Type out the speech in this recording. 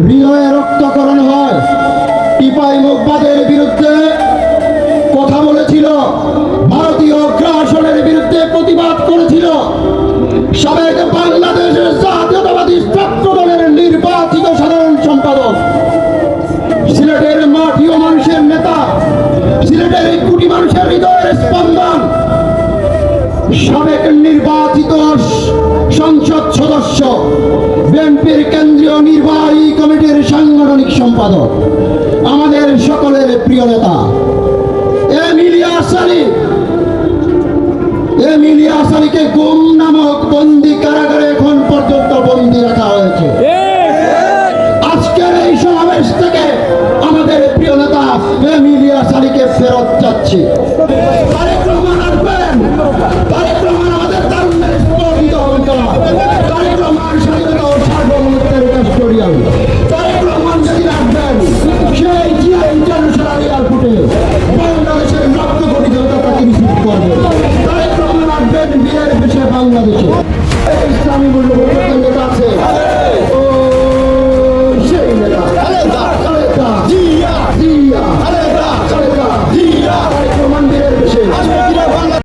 হৃদয়ে রক্তকরণ হয়। টিপাই মুখবাদের বিরুদ্ধে কথা বলেছিল, ভারতীয় আগ্রাসনের বিরুদ্ধে প্রতিবাদ করেছিল। সাবেক বাংলাদেশের জাতীয়তাবাদী ছাত্র দলের নির্বাচিত সাধারণ সম্পাদক, সিলেটের মাটি ও মানুষের নেতা, সিলেটের এই কোটি মানুষের হৃদয়ের স্পন্দন, সাবেক নির্বাচিত সংসদ সদস্য, বিএনপির কেন্দ্রীয় নির্বাহী কমিটির সাংগঠনিক সম্পাদক, আমাদের সকলের প্রিয় নেতা এম ইলিয়াস আলী। এম ইলিয়াস আলীকে গুম নামক বন্দি কারাগারে এখন পর্যন্ত বন্দি রাখা হয়েছে। আজকের এই সমাবেশ থেকে আমাদের প্রিয় নেতা এম ইলিয়াস আলীকে ফেরত যাচ্ছি। তারেক রহমান আসবেন, তারেক রহমান আমাদের তারুণ্যের স্পন্দিত ভূমিকা, তারেক রহমান স্বাধীনতা ও সার্বভৌমত্বের কাস্টোডিয়ান, তারেক রহমান যেদিন আসবেন সেই জিয়া ইন্টারন্যাশনাল এয়ারপোর্টে বাংলাদেশের লক্ষ কোটি জনতা তাকে রিসিভ করবে। তারেক রহমান আসবেন বিয়ের দেশে বাংলাদেশে। এই ইসলামী মূল্যবোধ